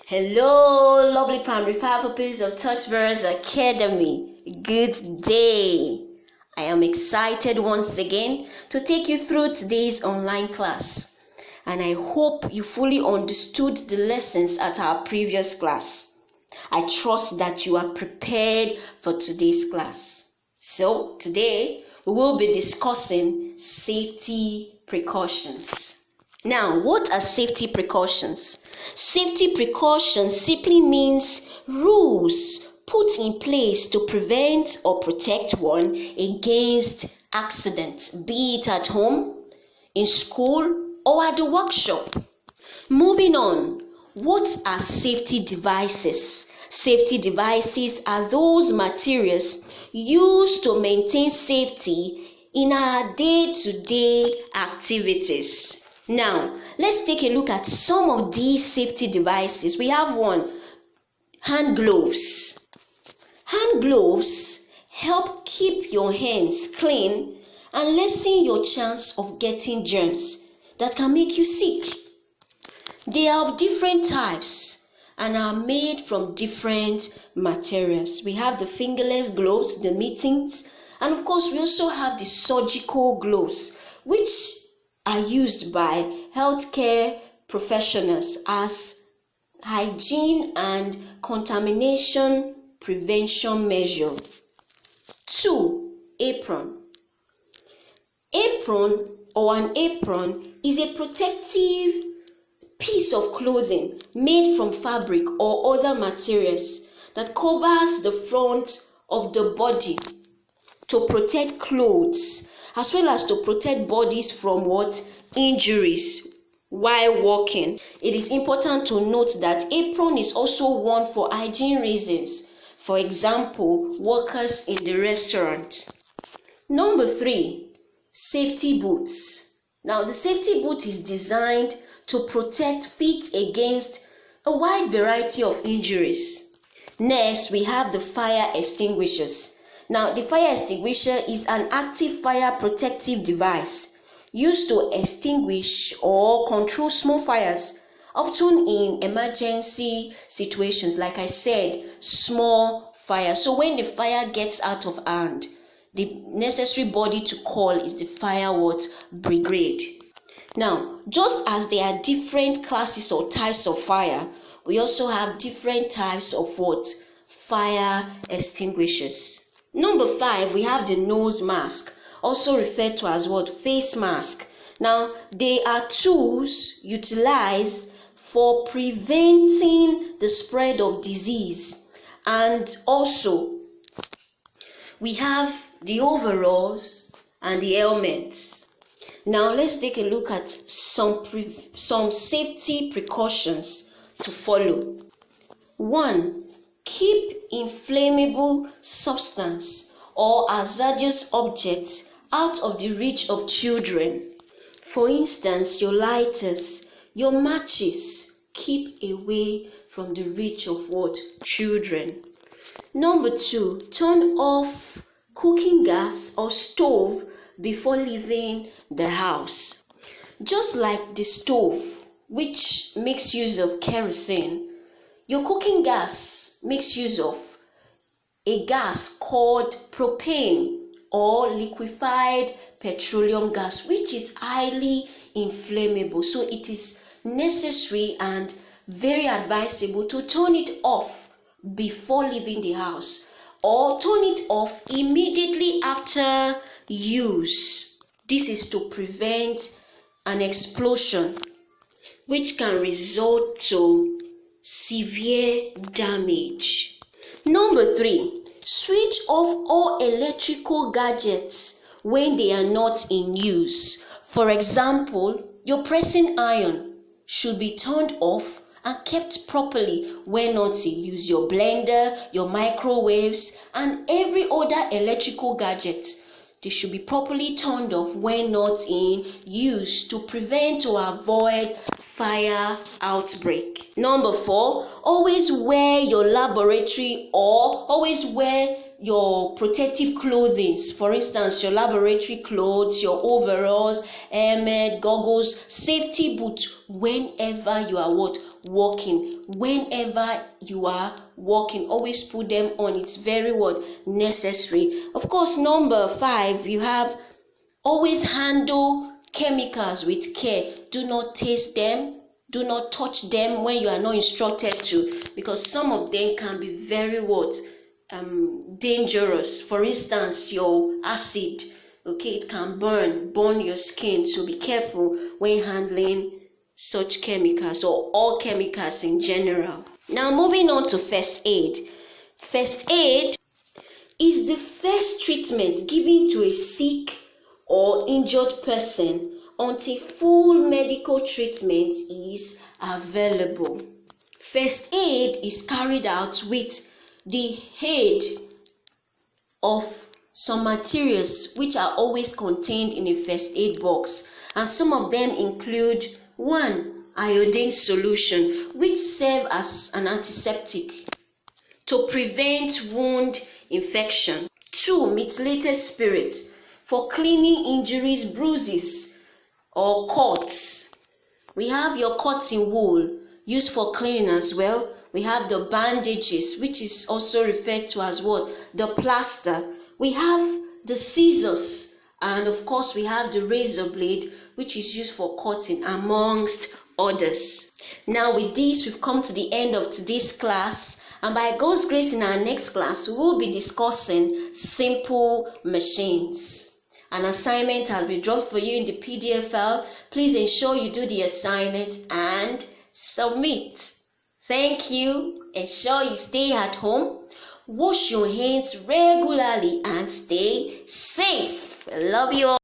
Hello, lovely primary 5 pupils of Touchbearers Academy. Good day. I am excited once again to take you through today's online class. And I hope you fully understood the lessons at our previous class. I trust that you are prepared for today's class. So today we will be discussing safety precautions. Now, what are safety precautions? Safety precautions simply means rules put in place to prevent or protect one against accidents, be it at home, in school, or at the workshop. Moving on, what are safety devices? Safety devices are those materials used to maintain safety in our day-to-day activities. Now, let's take a look at some of these safety devices. We have one, hand gloves. Hand gloves help keep your hands clean and lessen your chance of getting germs that can make you sick. They are of different types and are made from different materials. We have the fingerless gloves, the mittens, and of course we also have the surgical gloves, which are used by healthcare professionals as hygiene and contamination prevention measure. 2. Apron. Apron or an apron is a protective piece of clothing made from fabric or other materials that covers the front of the body to protect clothes as well as to protect bodies from injuries while walking. It is important to note that apron is also worn for hygiene reasons. For example, workers in the restaurant. Number 3, safety boots. Now, the safety boot is designed to protect feet against a wide variety of injuries. Next, we have the fire extinguishers. Now, the fire extinguisher is an active fire protective device used to extinguish or control small fires, often in emergency situations. Like I said, small fire. So when the fire gets out of hand, the necessary body to call is the fire brigade. Now, just as there are different classes or types of fire, we also have different types of fire extinguishers. Number 5, we have the nose mask, also referred to as face mask. Now, they are tools utilized for preventing the spread of disease. And also, we have the overalls and the helmets. Now, let's take a look at some safety precautions to follow. 1. Keep inflammable substance or hazardous objects out of the reach of children. For instance, your lighters, your matches, keep away from the reach of children. Number 2, turn off cooking gas or stove before leaving the house. Just like the stove, which makes use of kerosene, your cooking gas makes use of a gas called propane or liquefied petroleum gas, which is highly inflammable. So it is necessary and very advisable to turn it off before leaving the house, or turn it off immediately after use. This is to prevent an explosion which can result to severe damage. Number 3, switch off all electrical gadgets when they are not in use. For example, your pressing iron should be turned off and kept properly when not in use. Your blender, your microwaves, and every other electrical gadget, they should be properly turned off when not in use to prevent or avoid fire outbreak. Number 4, always wear your laboratory or always wear your protective clothing. For instance, your laboratory clothes, your overalls, helmet, goggles, safety boots whenever you are walking. Whenever you are walking, always put them on. It's very necessary. Of course, number 5, you have always handle chemicals with care. Do not taste them. Do not touch them when you are not instructed to, because some of them can be very dangerous. For instance, your acid, okay, it can burn your skin. So be careful when handling such chemicals, or all chemicals in general. Now, moving on to first aid. First aid is the first treatment given to a sick or injured person until full medical treatment is available. First aid is carried out with the aid of some materials which are always contained in a first aid box, and some of them include 1. Iodine solution, which serve as an antiseptic to prevent wound infection. 2. Methylated spirit for cleaning injuries, bruises, or cuts. We have your cotton wool used for cleaning as well. We have the bandages, which is also referred to as what? The plaster. We have the scissors, and of course we have the razor blade, which is used for cutting, amongst others. Now, with this, we've come to the end of today's class, and by God's grace, in our next class, we will be discussing simple machines. An assignment has been dropped for you in the PDF file. Please ensure you do the assignment and submit. Thank you. Ensure you stay at home, wash your hands regularly, and stay safe. I love you all.